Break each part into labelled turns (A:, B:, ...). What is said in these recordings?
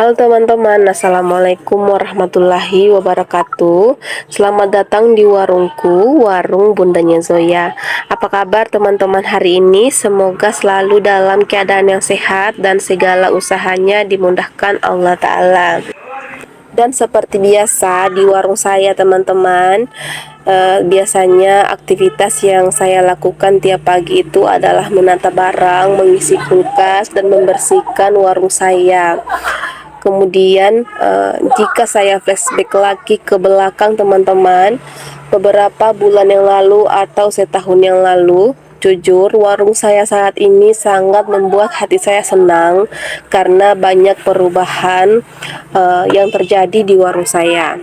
A: Halo teman-teman, Assalamualaikum warahmatullahi wabarakatuh. Selamat datang di warungku, warung Bundanya Zoya. Apa kabar teman-teman hari ini? Semoga selalu dalam keadaan yang sehat dan segala usahanya dimudahkan Allah Ta'ala. Dan seperti biasa di warung saya teman-teman, biasanya aktivitas yang saya lakukan tiap pagi itu adalah menata barang, mengisi kulkas, dan membersihkan warung saya. Kemudian jika saya flashback lagi ke belakang teman-teman, beberapa bulan yang lalu atau setahun yang lalu, jujur warung saya saat ini sangat membuat hati saya senang karena banyak perubahan yang terjadi di warung saya.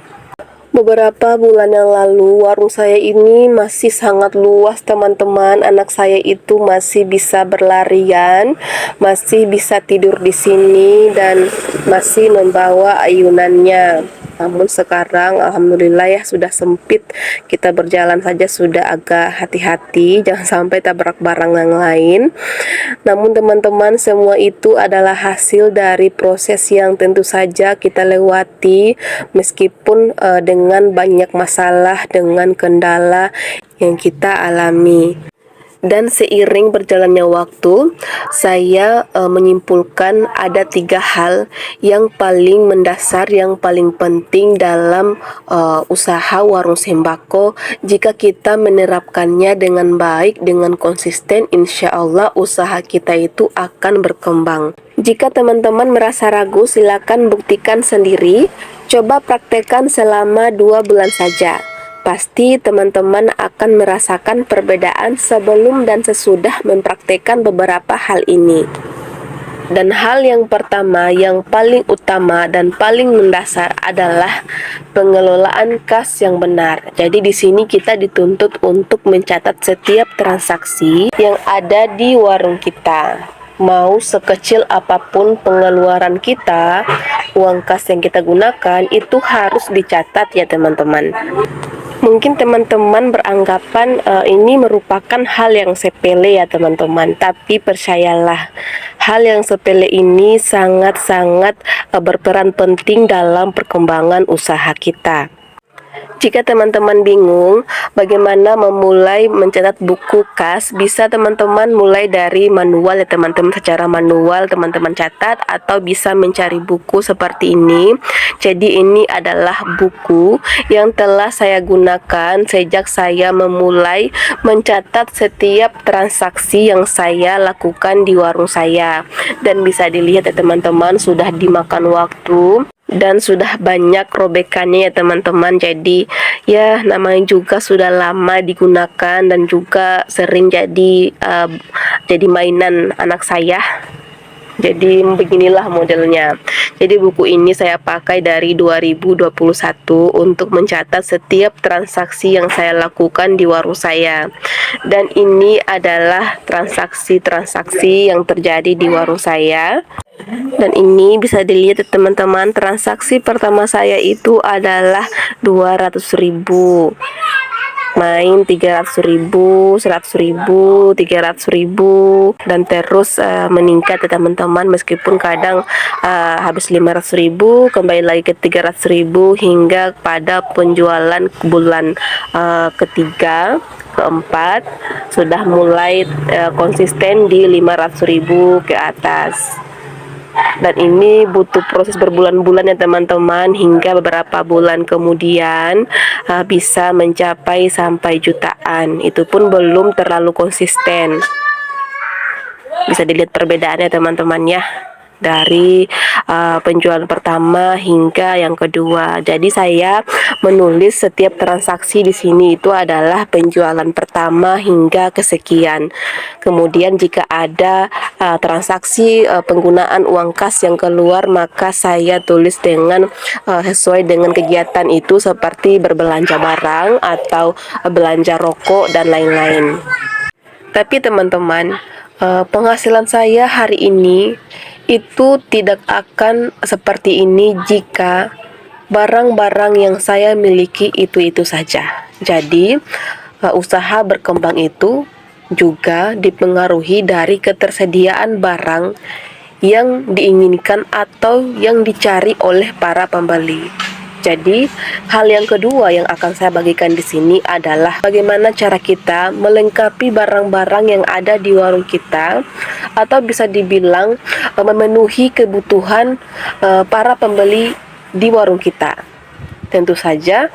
A: Beberapa bulan yang lalu, warung saya ini masih sangat luas teman-teman. Anak saya itu masih bisa berlarian, masih bisa tidur di sini, dan masih membawa ayunannya. Namun sekarang alhamdulillah ya sudah sempit, kita berjalan saja sudah agak hati-hati, jangan sampai tabrak barang yang lain. Namun teman-teman, semua itu adalah hasil dari proses yang tentu saja kita lewati, meskipun dengan banyak masalah, dengan kendala yang kita alami. Dan seiring berjalannya waktu, saya menyimpulkan ada 3 hal yang paling mendasar, yang paling penting dalam usaha warung sembako. Jika kita menerapkannya dengan baik, dengan konsisten, insya Allah usaha kita itu akan berkembang. Jika teman-teman merasa ragu, silakan buktikan sendiri. Coba praktekkan selama 2 bulan saja. Pasti teman-teman akan merasakan perbedaan sebelum dan sesudah mempraktekkan beberapa hal ini. Dan hal yang pertama, yang paling utama dan paling mendasar adalah pengelolaan kas yang benar. Jadi di sini kita dituntut untuk mencatat setiap transaksi yang ada di warung kita. Mau sekecil apapun pengeluaran kita, uang kas yang kita gunakan itu harus dicatat ya teman-teman. Mungkin teman-teman beranggapan ini merupakan hal yang sepele ya teman-teman, tapi percayalah, hal yang sepele ini sangat-sangat berperan penting dalam perkembangan usaha kita. Jika teman-teman bingung bagaimana memulai mencatat buku kas, bisa teman-teman mulai dari manual ya teman-teman. Secara manual teman-teman catat, atau bisa mencari buku seperti ini. Jadi ini adalah buku yang telah saya gunakan sejak saya memulai mencatat setiap transaksi yang saya lakukan di warung saya. Dan bisa dilihat ya teman-teman, sudah dimakan waktu dan sudah banyak robekannya ya teman-teman. Jadi ya namanya juga sudah lama digunakan dan juga sering jadi mainan anak saya. Jadi beginilah modelnya. Jadi buku ini saya pakai dari 2021 untuk mencatat setiap transaksi yang saya lakukan di warung saya. Dan ini adalah transaksi-transaksi yang terjadi di warung saya. Dan ini bisa dilihat teman-teman, transaksi pertama saya itu adalah 200.000, main 300.000, 100.000, 300.000, dan terus meningkat ya teman-teman. Meskipun kadang habis 500.000, kembali lagi ke 300.000, hingga pada penjualan bulan ketiga, keempat, sudah mulai konsisten di 500.000 ke atas. Dan ini butuh proses berbulan-bulan ya teman-teman, hingga beberapa bulan kemudian bisa mencapai sampai jutaan. Itu pun belum terlalu konsisten. Bisa dilihat perbedaannya teman-teman ya, dari penjualan pertama hingga yang kedua. Jadi saya menulis setiap transaksi di sini itu adalah penjualan pertama hingga kesekian. Kemudian jika ada transaksi penggunaan uang kas yang keluar, maka saya tulis dengan sesuai dengan kegiatan itu, seperti berbelanja barang atau belanja rokok dan lain-lain. Tapi teman-teman, penghasilan saya hari ini itu tidak akan seperti ini jika barang-barang yang saya miliki itu saja. Jadi usaha berkembang itu juga dipengaruhi dari ketersediaan barang yang diinginkan atau yang dicari oleh para pembeli. Jadi, hal yang kedua yang akan saya bagikan di sini adalah bagaimana cara kita melengkapi barang-barang yang ada di warung kita, atau bisa dibilang memenuhi kebutuhan para pembeli di warung kita. Tentu saja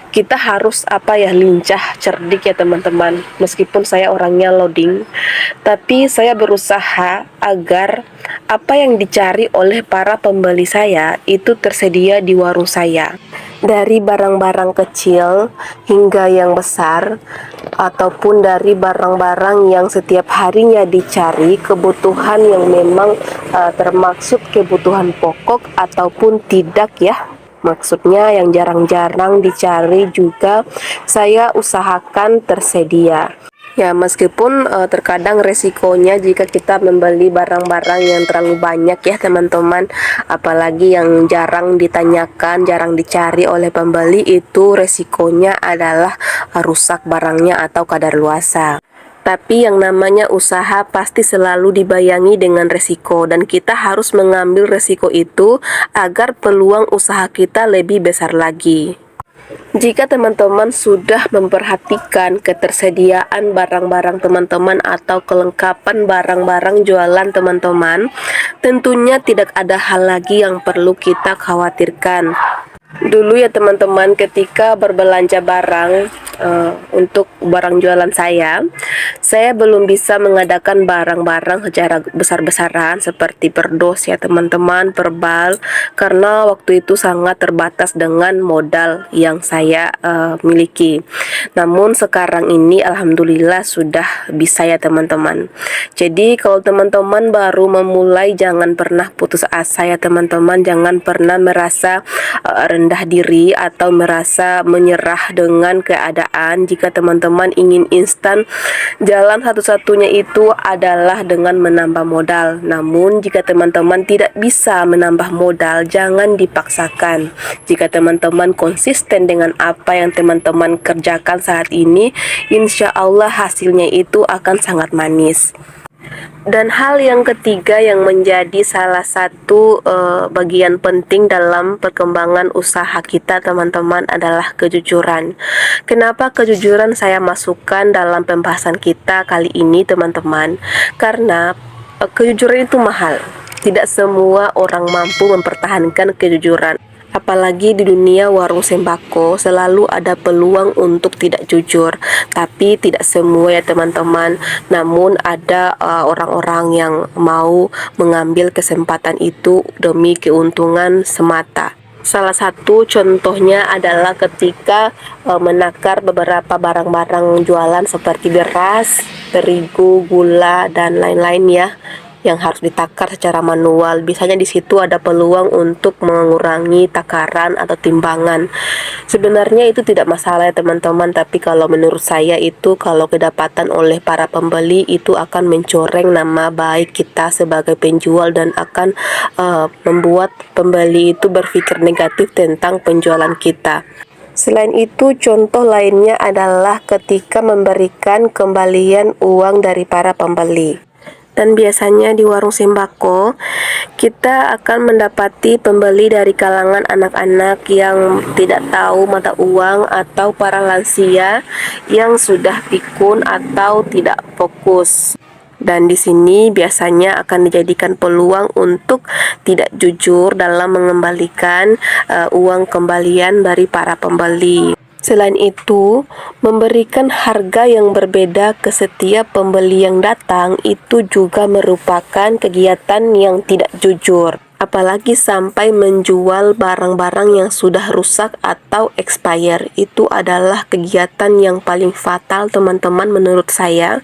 A: kita harus lincah, cerdik ya teman-teman. Meskipun saya orangnya loading, tapi saya berusaha agar apa yang dicari oleh para pembeli saya itu tersedia di warung saya. Dari barang-barang kecil hingga yang besar, ataupun dari barang-barang yang setiap harinya dicari, kebutuhan yang memang termaksud kebutuhan pokok ataupun tidak ya. Maksudnya yang jarang-jarang dicari juga saya usahakan tersedia. Ya, meskipun terkadang resikonya jika kita membeli barang-barang yang terlalu banyak ya teman-teman, apalagi yang jarang ditanyakan, jarang dicari oleh pembeli, itu resikonya adalah rusak barangnya atau kadaluarsa. Tapi yang namanya usaha pasti selalu dibayangi dengan resiko, dan kita harus mengambil resiko itu agar peluang usaha kita lebih besar lagi. Jika teman-teman sudah memperhatikan ketersediaan barang-barang teman-teman atau kelengkapan barang-barang jualan teman-teman, tentunya tidak ada hal lagi yang perlu kita khawatirkan. Dulu ya teman-teman, ketika berbelanja barang untuk barang jualan saya belum bisa mengadakan barang-barang secara besar-besaran seperti per dos ya teman-teman, per bal, karena waktu itu sangat terbatas dengan modal yang saya miliki. Namun sekarang ini alhamdulillah sudah bisa ya teman-teman. Jadi kalau teman-teman baru memulai, jangan pernah putus asa ya teman-teman, jangan pernah merasa rendah diri atau merasa menyerah dengan keadaan. Jika teman-teman ingin instan, jalan satu-satunya itu adalah dengan menambah modal. Namun jika teman-teman tidak bisa menambah modal, jangan dipaksakan. Jika teman-teman konsisten dengan apa yang teman-teman kerjakan saat ini, insya Allah hasilnya itu akan sangat manis. Dan hal yang ketiga yang menjadi salah satu bagian penting dalam perkembangan usaha kita teman-teman adalah kejujuran. Kenapa kejujuran saya masukkan dalam pembahasan kita kali ini teman-teman? Karena kejujuran itu mahal. Tidak semua orang mampu mempertahankan kejujuran. Apalagi di dunia warung sembako selalu ada peluang untuk tidak jujur, tapi tidak semua ya teman-teman. Namun ada orang-orang yang mau mengambil kesempatan itu demi keuntungan semata. Salah satu contohnya adalah ketika menakar beberapa barang-barang jualan seperti beras, terigu, gula, dan lain-lain ya, yang harus ditakar secara manual. Biasanya di situ ada peluang untuk mengurangi takaran atau timbangan. Sebenarnya itu tidak masalah ya teman-teman, tapi kalau menurut saya itu kalau kedapatan oleh para pembeli itu akan mencoreng nama baik kita sebagai penjual dan akan membuat pembeli itu berpikir negatif tentang penjualan kita. Selain itu, contoh lainnya adalah ketika memberikan kembalian uang dari para pembeli. Dan biasanya di warung sembako kita akan mendapati pembeli dari kalangan anak-anak yang tidak tahu mata uang atau para lansia yang sudah pikun atau tidak fokus. Dan di sini biasanya akan dijadikan peluang untuk tidak jujur dalam mengembalikan uang kembalian dari para pembeli. Selain itu, memberikan harga yang berbeda ke setiap pembeli yang datang itu juga merupakan kegiatan yang tidak jujur. Apalagi sampai menjual barang-barang yang sudah rusak atau expired. Itu adalah kegiatan yang paling fatal teman-teman menurut saya.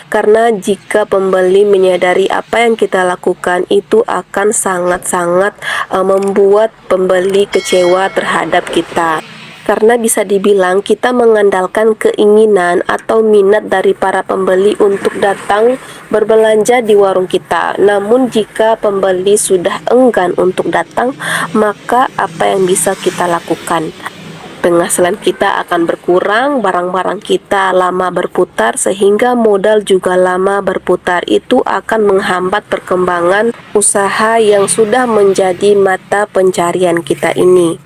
A: Karena jika pembeli menyadari apa yang kita lakukan, itu akan sangat-sangat membuat pembeli kecewa terhadap kita. Karena bisa dibilang kita mengandalkan keinginan atau minat dari para pembeli untuk datang berbelanja di warung kita. Namun jika pembeli sudah enggan untuk datang, maka apa yang bisa kita lakukan? penghasilan kita akan berkurang, barang-barang kita lama berputar, sehingga modal juga lama berputar. Itu akan menghambat perkembangan usaha yang sudah menjadi mata pencarian kita ini.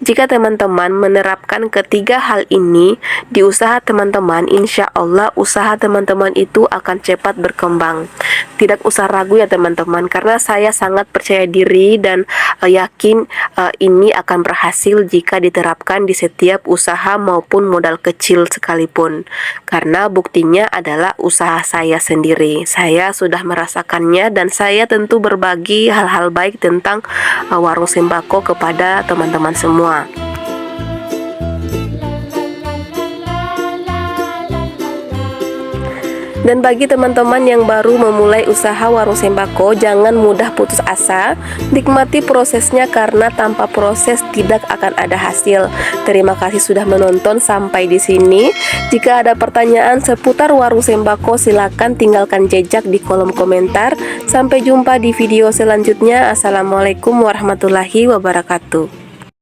A: Jika teman-teman menerapkan ketiga hal ini di usaha teman-teman, insya Allah usaha teman-teman itu akan cepat berkembang. Tidak usah ragu ya teman-teman, karena saya sangat percaya diri dan yakin ini akan berhasil jika diterapkan di setiap usaha maupun modal kecil sekalipun. Karena buktinya adalah usaha saya sendiri. Saya sudah merasakannya dan saya tentu berbagi hal-hal baik tentang warung sembako kepada teman-teman semua. Dan bagi teman-teman yang baru memulai usaha warung sembako, jangan mudah putus asa. Nikmati prosesnya karena tanpa proses tidak akan ada hasil. Terima kasih sudah menonton sampai di sini. Jika ada pertanyaan seputar warung sembako, silakan tinggalkan jejak di kolom komentar. Sampai jumpa di video selanjutnya. Assalamualaikum warahmatullahi wabarakatuh.